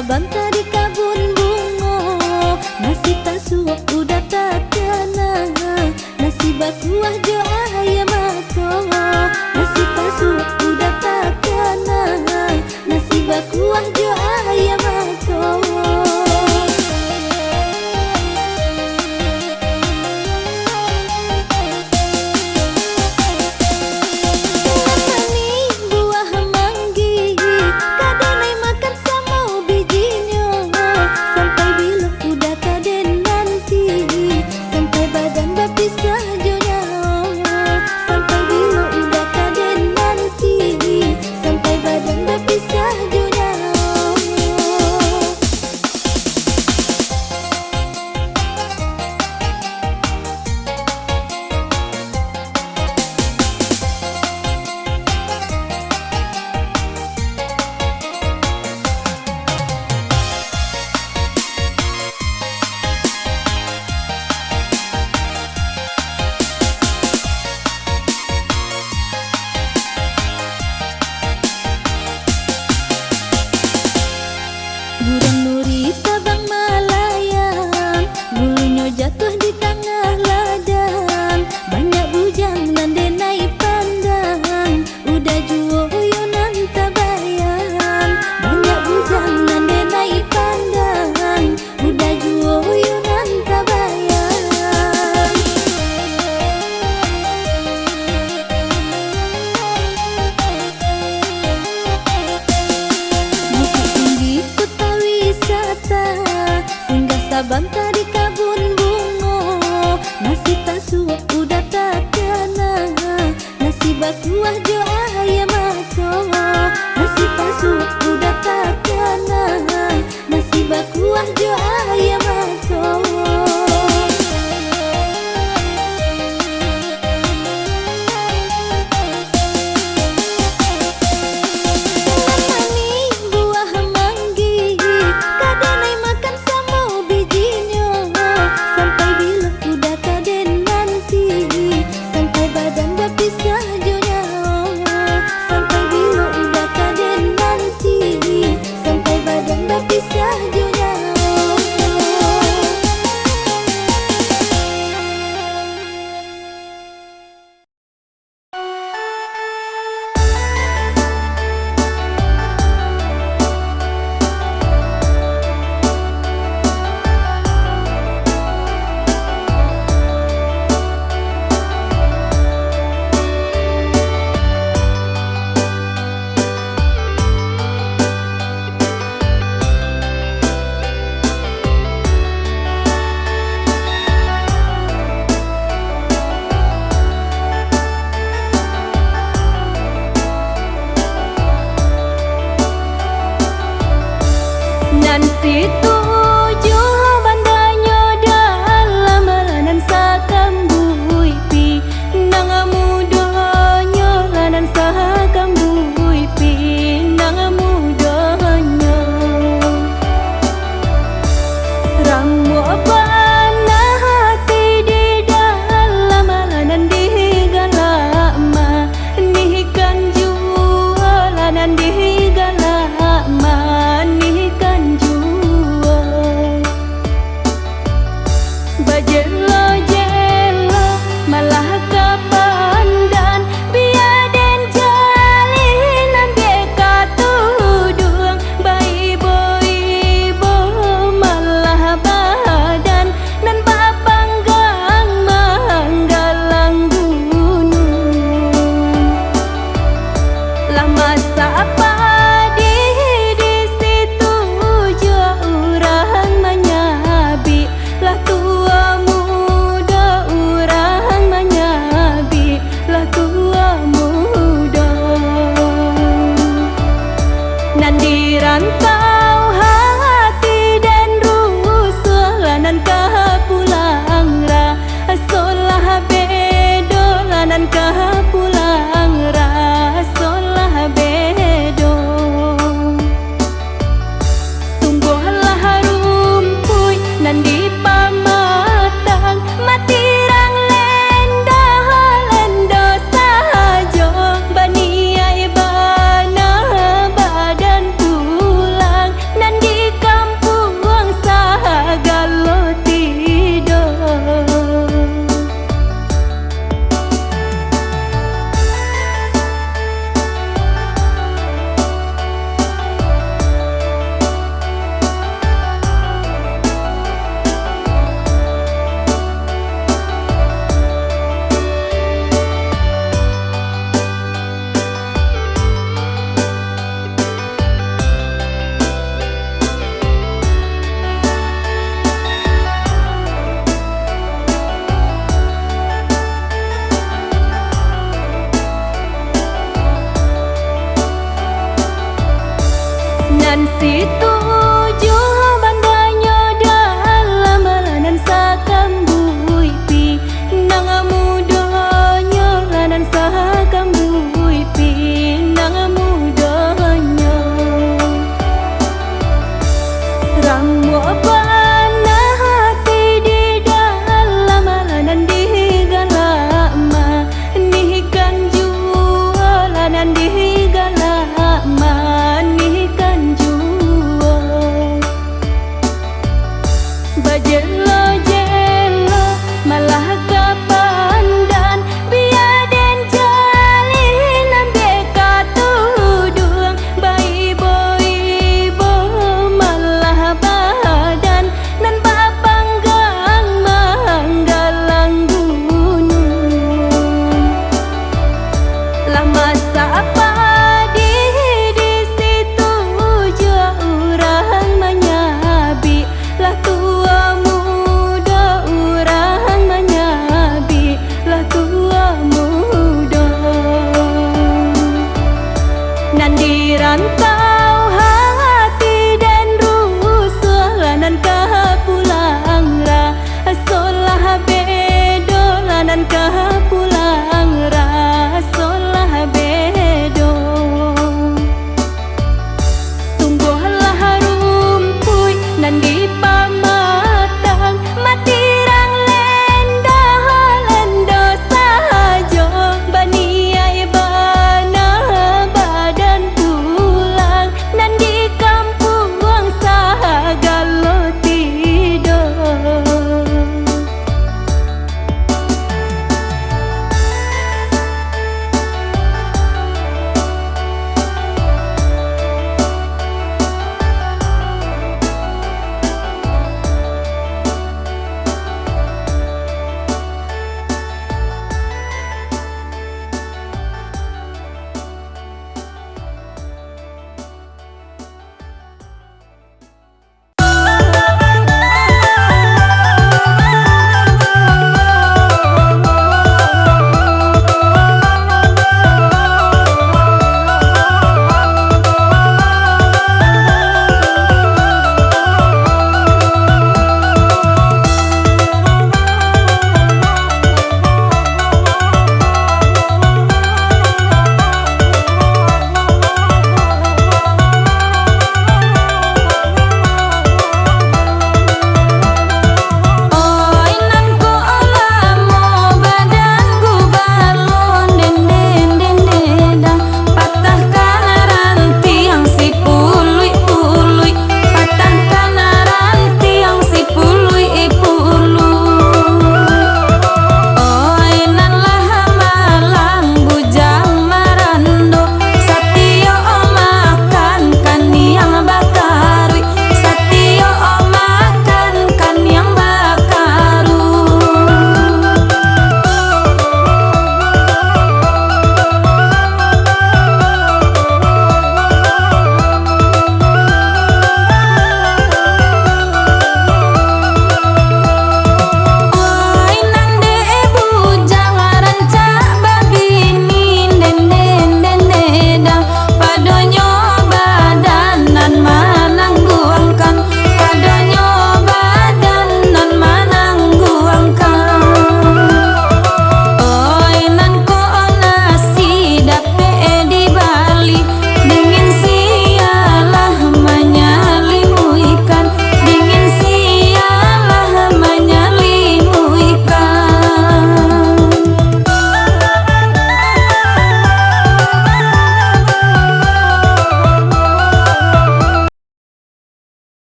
saban tadi kabun bungo, nasi tasuak udah tak kena, nasi bakuah jo ayam mako, nasi tasuak udah tak kena, nasi bakuah jo ayam mako. Gurang nuri tabang malayan, bulunya jatuh di tengah ladang. Banyak bujang nan denai pandang, udah juo uyunan tabayan. Banyak bujang nan denai pandang, udah juo uyunan tabayan. Bukit tinggi kota wisata, singgah saban tadi kabun bungo, nasi tasuak udah tak kena, nasi bakuah jo ayam mako, nasi tasuak udah tak kena, nasi bakuah jo ayam mako. Nan situ jo bandanyo dalam lanan sakam buipi, nang mudonyo lanan sakam buipi, nang mudonyo ramu apana hati di dalam lanan digalama, nihikan jualan digalama, nihikan jualan.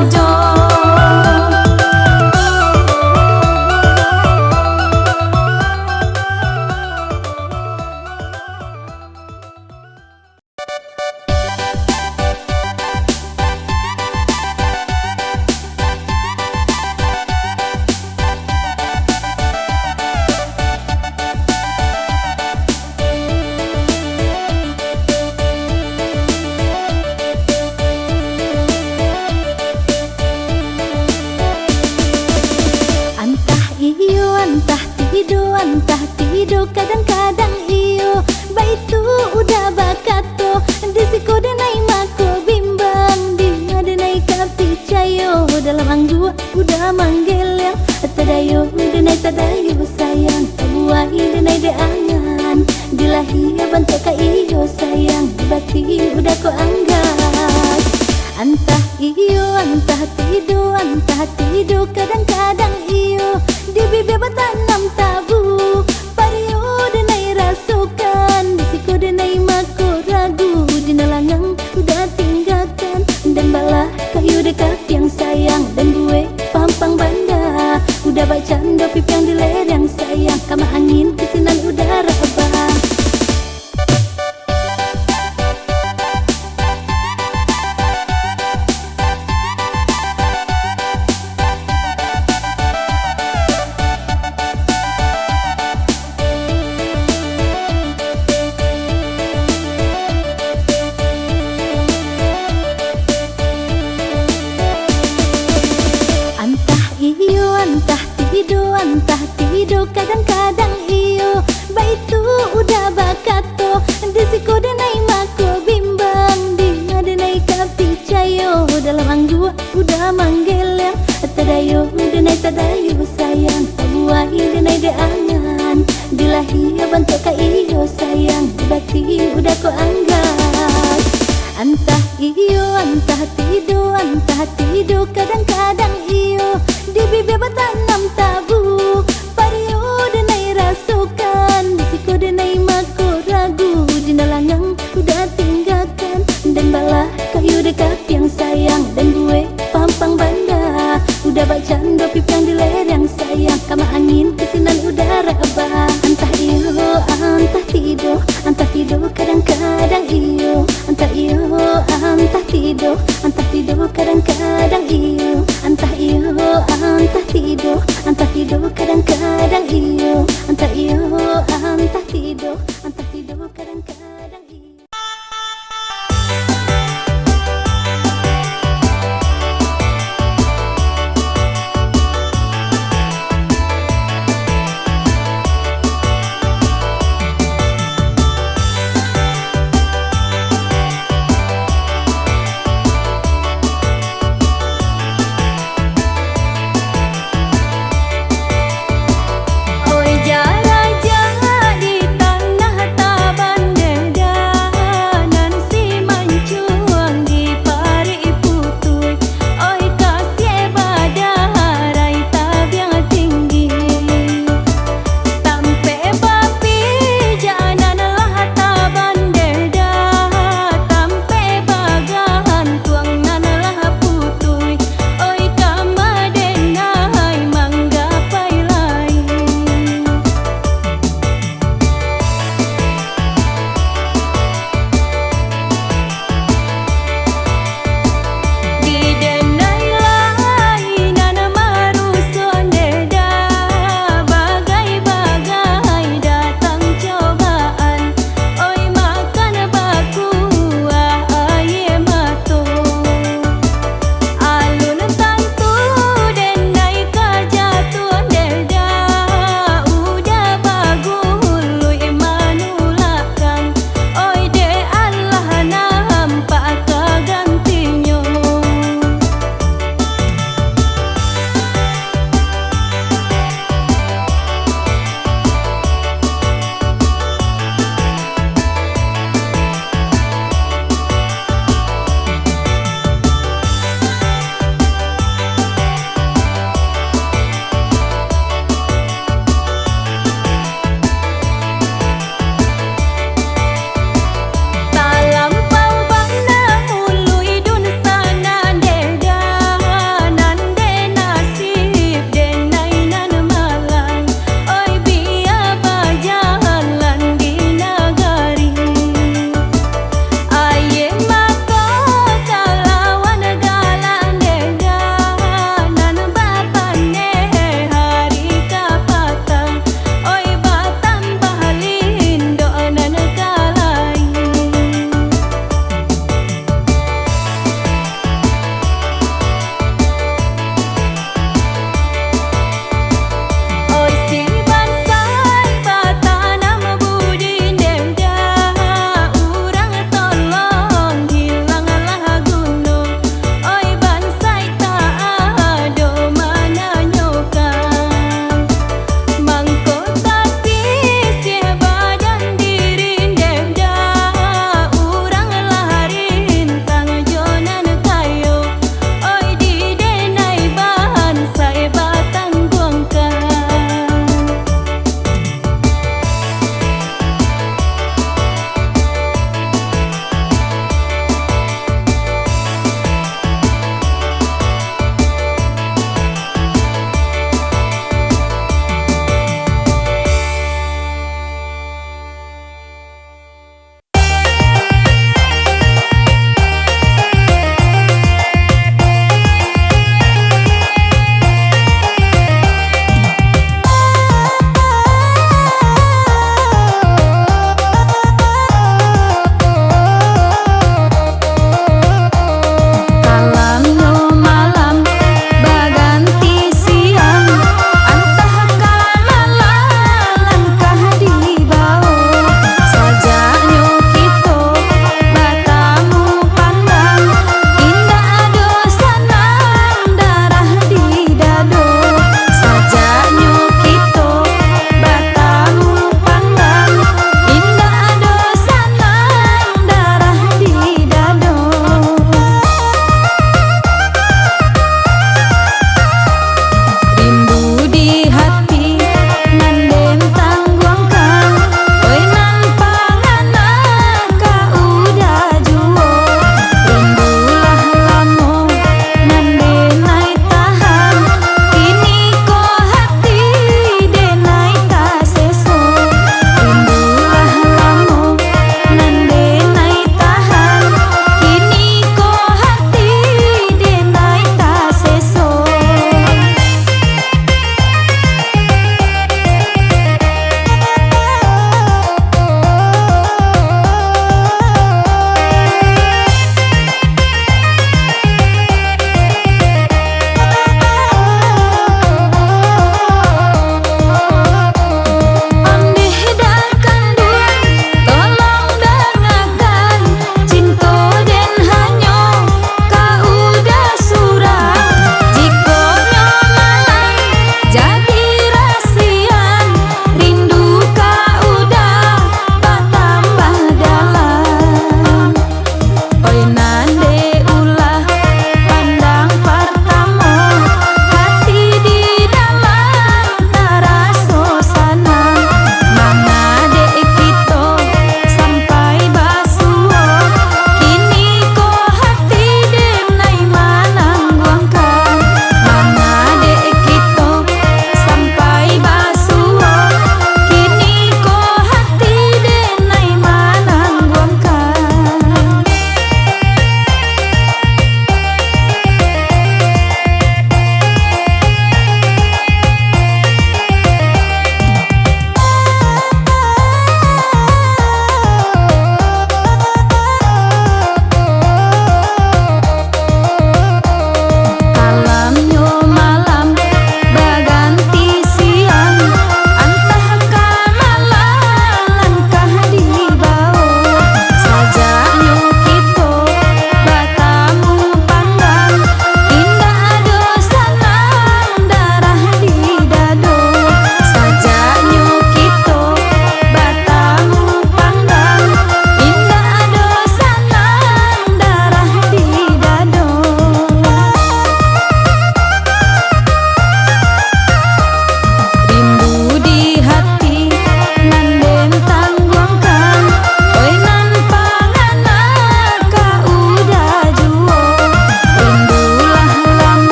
saja. Entah tidur kadang-kadang iyo baitu udah bakato disiko denai mako bimbang dia denai kapi cayo dalam anggu udah manggil yang tadayo denai tadayo sayang buai denai de angan dilahi bantu ka iyo sayang bati udah ko anggat. Entah iyo entah tidur kadang-kadang iyo di bibir bertanam tabu pario denai rasukan disiko denai mako ragu dina langang udah tinggalkan dan balah kayu dekat yang sayang dan gue pampang banda udah bacaan dopip yang di lereng sayang kama angin kesinan udara bah. Entah tidur kadang-kadang iyo baitu udah bakato disiko denai mako bimbang dia denai kapi cayo dalam anggu udah manggil yang tadayo denai tadayo sayang buai denai de angan dilahi bantu ka iyo sayang bati udah ko anggat. Entah iyo entah tidur kadang-kadang iyo di bibir bertanam tabu pario denai rasukan disiko denai mako ragu dina langang udah tinggalkan dan balah kayu dekat yang sayang dan gue pampang banda udah bacaan dopip yang di lereng sayang kama angin kesinan udara bah. Entah iyo entah tidur kadang-kadang iyo entah iyo entah tidur kadang-kadang iyo entah iyo entah tidur kadang-kadang iyo entah iyo entah tidur kadang-kadang iyo. Ôi giá ơi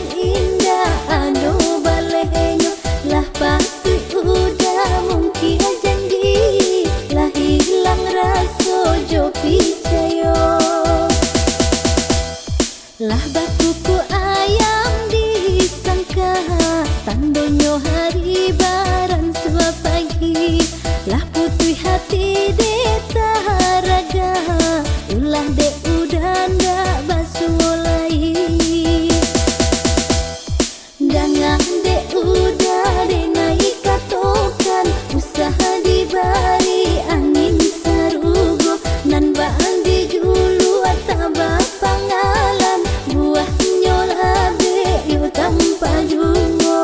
nan indah anu balehenyo lah pasti udah mungkin janji lah hilang raso jo picayo lah bakuku ayam disangka tandonyo hari baran sua pagi lah putih hati de taraga ulah de udah ndak basulai jangan de udah de naik katokan usaha dibari angin sarugo nan bandi julu ataba pangalan buah nyola be yu tanpa jungo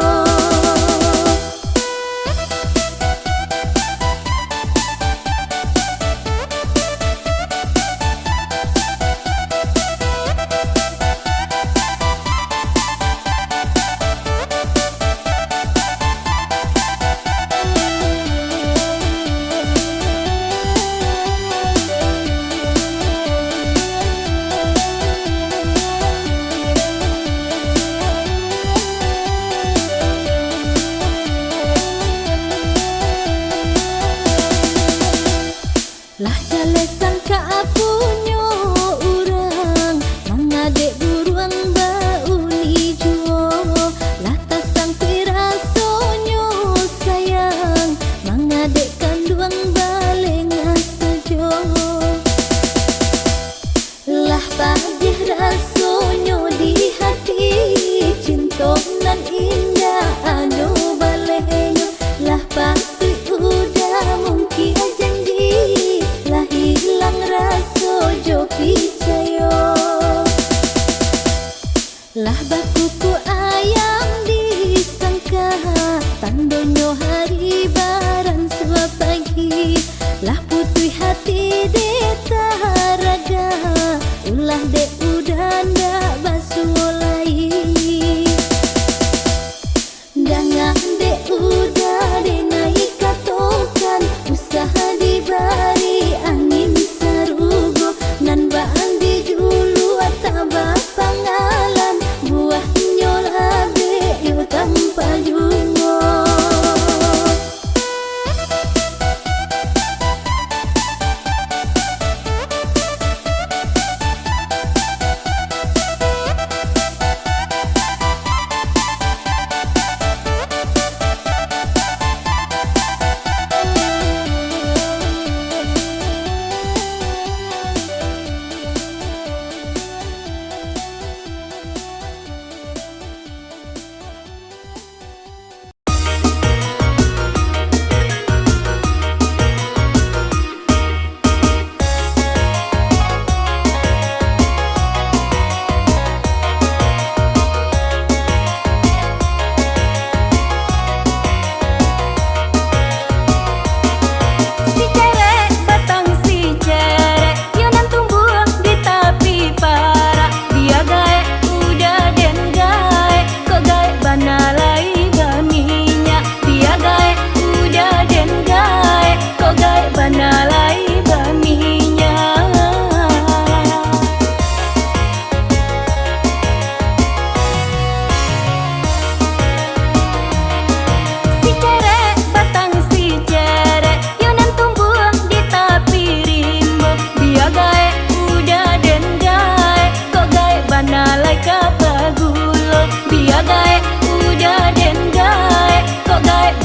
lah jale sangka apunyo urang mangade buruang bauni juo lah tasang pirasonyo sayang mangade kanduang balenga sajo lah pagih rasonyo di hati cinta nan indah anu balehenyo lah pasti udah mungkin janji lah hilang raso jo picayo lah bakuku ayam disangka tandonyo hari baran sua pagi lah putih hati de taraga ulah de udah ndak basulai jangan de udah de naik katokan usaha dibari angin sarugo nan bandi julu ataba pangalan buah nyola be yu tanpa jungo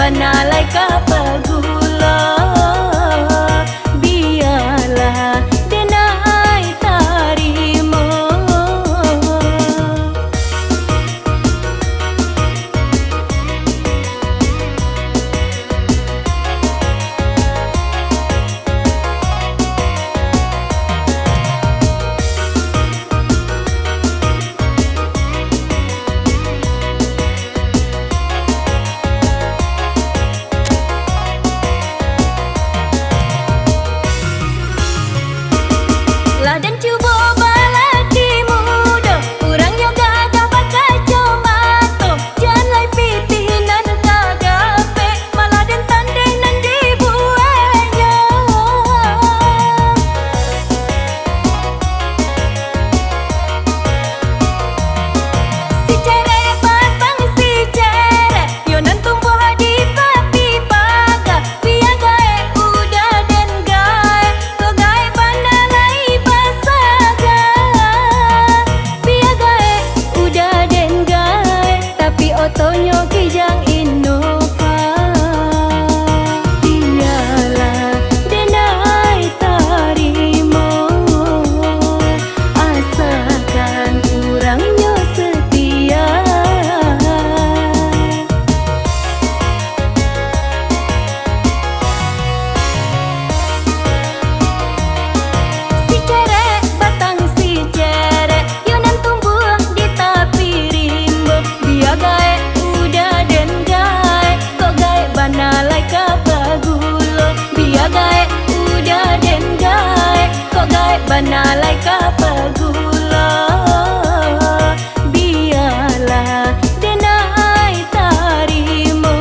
banalai kapagula biarlah denai tarimo nalai kapagula biarlah denai tarimo.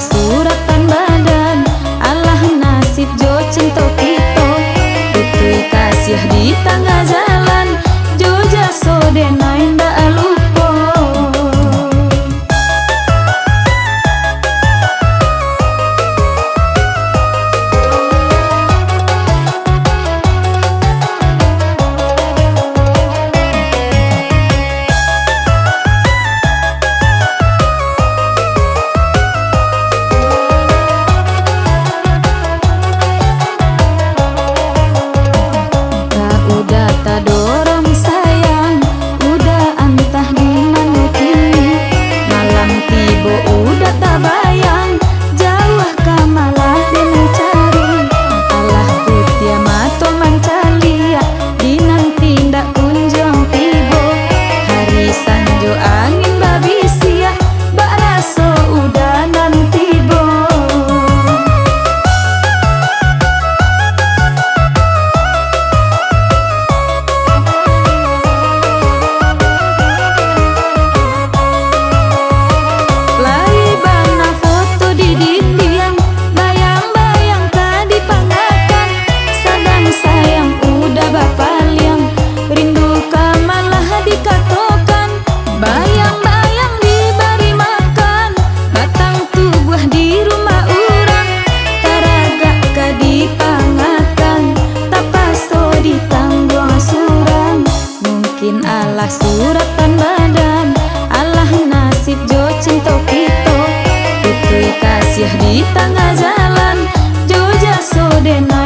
suratan badan, Allah nasib jo cinta kita. Putui kasih di tengah jalan, jo jaso denai ndak lupa. Udah tak dorong sayang, udah antah di mana kini. Malam tiba udah tak bayang, jauh ka malah dina cari. Allah kutia mato mancalia, di nanti ndak kunjung tiba. Hari sanjo angin babisia, bak raso udah nanti bo. Bayang-bayang diberi makan, batang tubuh di rumah orang. Taragak ka dipangakan, tapaso ditanggung surang. Mungkin Allah suratan badan, Allah nasib jo cinta kita. Putui kasih di tengah jalan, jo jaso dena